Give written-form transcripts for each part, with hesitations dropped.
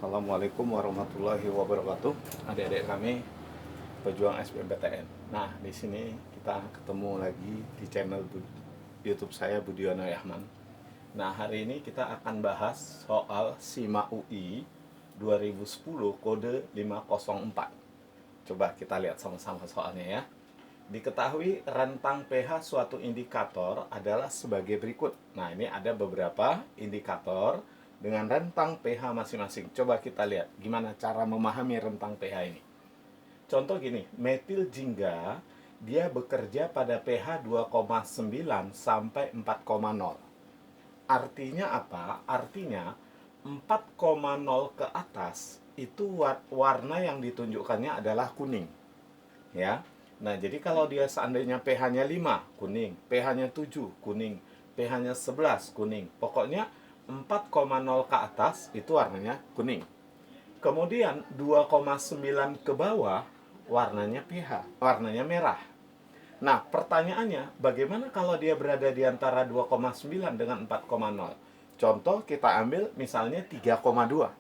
Assalamualaikum warahmatullahi wabarakatuh. Adik-adik kami pejuang SBMPTN. Nah, di sini kita ketemu lagi di channel YouTube saya Budiono Yahman. Nah, hari ini kita akan bahas soal SIMA UI 2010 kode 504. Coba kita lihat sama-sama soalnya ya. Diketahui rentang pH suatu indikator adalah sebagai berikut. Nah, ini ada beberapa indikator dengan rentang pH masing-masing. Coba kita lihat gimana cara memahami rentang pH ini. Contoh gini, metil jingga dia bekerja pada pH 2,9 sampai 4,0. Artinya apa? Artinya 4,0 ke atas itu warna yang ditunjukkannya adalah kuning. Ya. Nah, jadi kalau dia seandainya pH-nya 5, kuning, pH-nya 7, kuning, pH-nya 11, kuning. Pokoknya 4,0 ke atas itu warnanya kuning. Kemudian 2,9 ke bawah warnanya warnanya merah. Nah, pertanyaannya, bagaimana kalau dia berada di antara 2,9 dengan 4,0? Contoh kita ambil misalnya 3,2.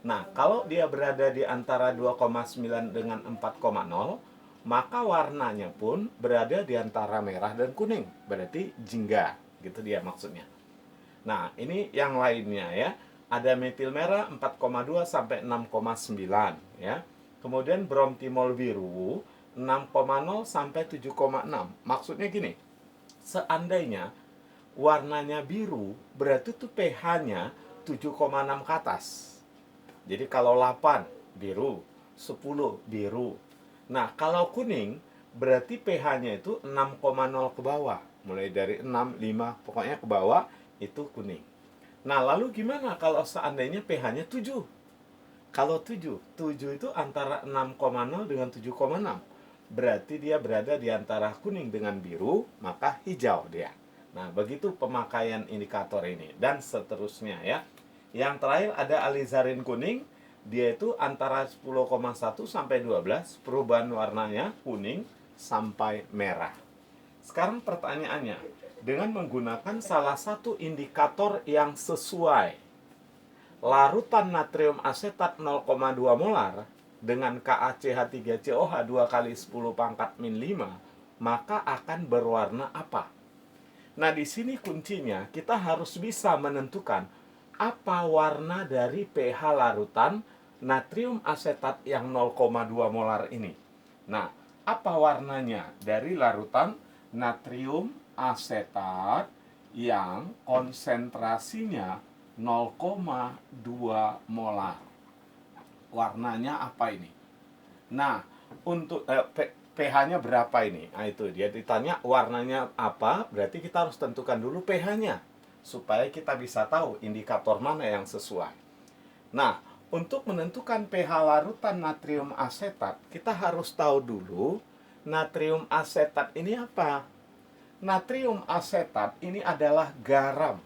Nah, kalau dia berada di antara 2,9 dengan 4,0, maka warnanya pun berada di antara merah dan kuning. Berarti jingga, gitu dia maksudnya. Nah, ini yang lainnya ya. Ada metil merah 4,2 sampai 6,9 ya. Kemudian bromtimol biru 6,0 sampai 7,6. Maksudnya gini, seandainya warnanya biru, berarti tuh pH-nya 7,6 ke atas. Jadi kalau 8 biru, 10 biru. Nah, kalau kuning berarti pH-nya itu 6,0 ke bawah. Mulai dari 6, 5, pokoknya ke bawah itu kuning. Nah, lalu gimana kalau seandainya pH-nya 7? Kalau 7 itu antara 6,0 dengan 7,6. Berarti dia berada di antara kuning dengan biru, maka hijau dia. Nah, begitu pemakaian indikator ini dan seterusnya ya. Yang terakhir ada alizarin kuning, dia itu antara 10,1 sampai 12, perubahan warnanya kuning sampai merah. Sekarang pertanyaannya, dengan menggunakan salah satu indikator yang sesuai, larutan natrium asetat 0,2 molar dengan KaCH3COH 2 kali 10 pangkat min 5, maka akan berwarna apa? Nah, di sini kuncinya kita harus bisa menentukan apa warna dari pH larutan natrium asetat yang 0,2 molar ini. Nah, apa warnanya dari larutan natrium asetat yang konsentrasinya 0,2 molar? Warnanya apa ini? Nah, untuk pH-nya berapa ini? Nah, itu dia ditanya warnanya apa, berarti kita harus tentukan dulu pH-nya supaya kita bisa tahu indikator mana yang sesuai. Nah, untuk menentukan pH larutan natrium asetat, kita harus tahu dulu natrium asetat ini apa. Natrium asetat ini adalah garam.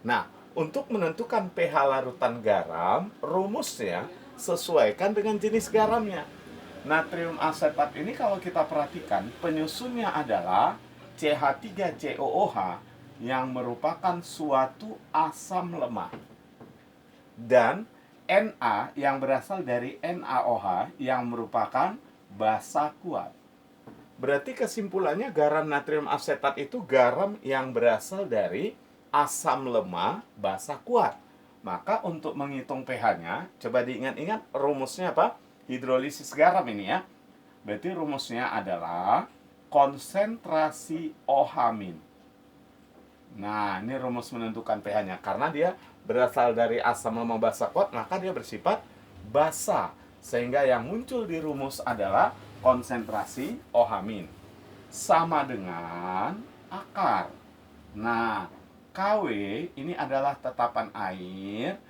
Nah, untuk menentukan pH larutan garam, rumusnya sesuaikan dengan jenis garamnya. Natrium asetat ini kalau kita perhatikan, penyusunnya adalah CH3COOH yang merupakan suatu asam lemah. Dan Na yang berasal dari NaOH yang merupakan basa kuat. Berarti kesimpulannya garam natrium asetat itu garam yang berasal dari asam lemah basa kuat. Maka untuk menghitung pH-nya, coba diingat-ingat rumusnya apa? Hidrolisis garam ini ya. Berarti rumusnya adalah konsentrasi OH-. Nah, ini rumus menentukan pH-nya. Karena dia berasal dari asam lemah basa kuat, maka dia bersifat basa. Sehingga yang muncul di rumus adalah konsentrasi OH- sama dengan akar. Nah, KW ini adalah tetapan air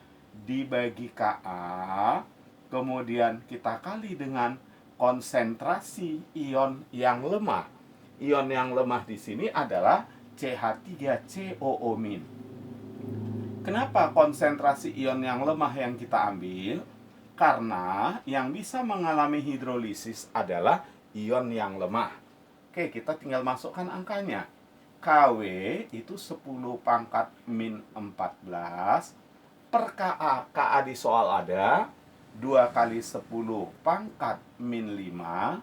dibagi Ka, kemudian kita kali dengan konsentrasi ion yang lemah. Ion yang lemah di sini adalah CH3COO-. Kenapa konsentrasi ion yang lemah yang kita ambil? Karena yang bisa mengalami hidrolisis adalah ion yang lemah. Oke, kita tinggal masukkan angkanya. KW itu 10 pangkat min 14 per KA. KA di soal ada 2 kali 10 pangkat min 5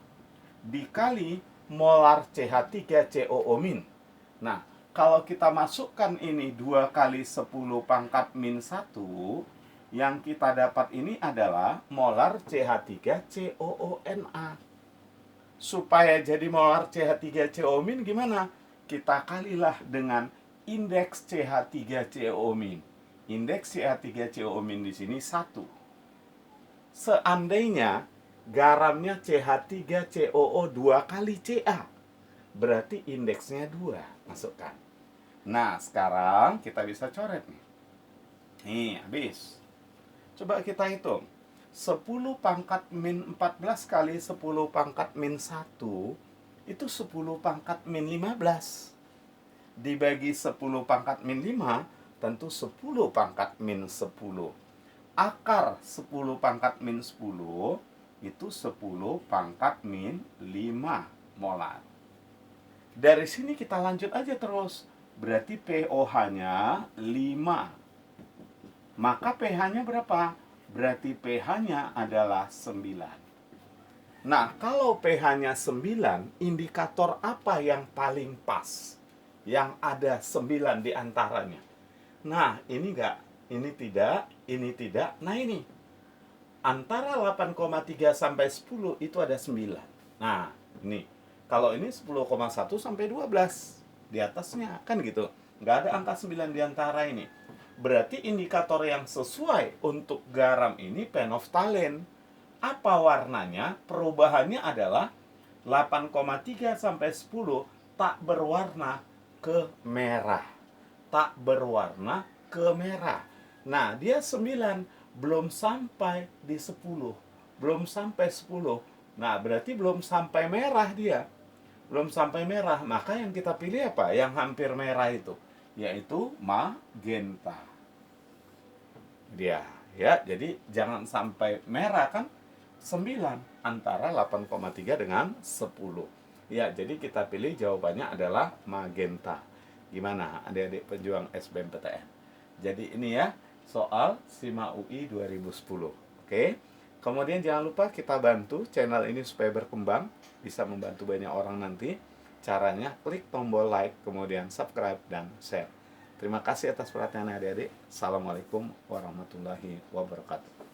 dikali molar CH3COO min. Nah, kalau kita masukkan ini 2 kali 10 pangkat min 1, yang kita dapat ini adalah molar CH3COONA. Supaya jadi molar CH3COO min gimana? Kita kalilah dengan indeks CH3COO min. Indeks CH3COO min di sini 1. Seandainya garamnya CH3COO 2 kali Ca, berarti indeksnya 2. Masukkan. Nah, sekarang kita bisa coret nih. Nih, habis. Coba kita hitung. 10 pangkat min 14 kali 10 pangkat min 1 itu 10 pangkat min 15. Dibagi 10 pangkat min 5 tentu 10 pangkat min 10. Akar 10 pangkat min 10 itu 10 pangkat min 5 molar. Dari sini kita lanjut aja terus. Berarti pOH-nya 5. Maka pH-nya berapa? Berarti pH-nya adalah 9. Nah, kalau pH-nya 9, indikator apa yang paling pas? Yang ada 9 di antaranya. Nah, ini enggak. Ini tidak, ini tidak. Nah, ini. Antara 8,3 sampai 10 itu ada 9. Nah, ini. Kalau ini 10,1 sampai 12. Di atasnya, kan gitu. Nggak ada angka 9 di antara ini. Berarti indikator yang sesuai untuk garam ini phenolphthalein. Apa warnanya? Perubahannya adalah 8,3 sampai 10 tak berwarna ke merah. Tak berwarna ke merah. Nah, dia 9 belum sampai di 10. Belum sampai 10. Nah, berarti belum sampai merah dia. Belum sampai merah, maka yang kita pilih apa? Yang hampir merah itu, yaitu magenta. Dia, ya, jadi jangan sampai merah kan 9 antara 8,3 dengan 10. Ya, jadi kita pilih jawabannya adalah magenta. Gimana adik-adik pejuang SBMPTN? Jadi ini ya soal SIMA UI 2010. Oke. Kemudian jangan lupa kita bantu channel ini supaya berkembang, bisa membantu banyak orang nanti. Caranya klik tombol like, kemudian subscribe dan share. Terima kasih atas perhatiannya adik-adik. Assalamualaikum warahmatullahi wabarakatuh.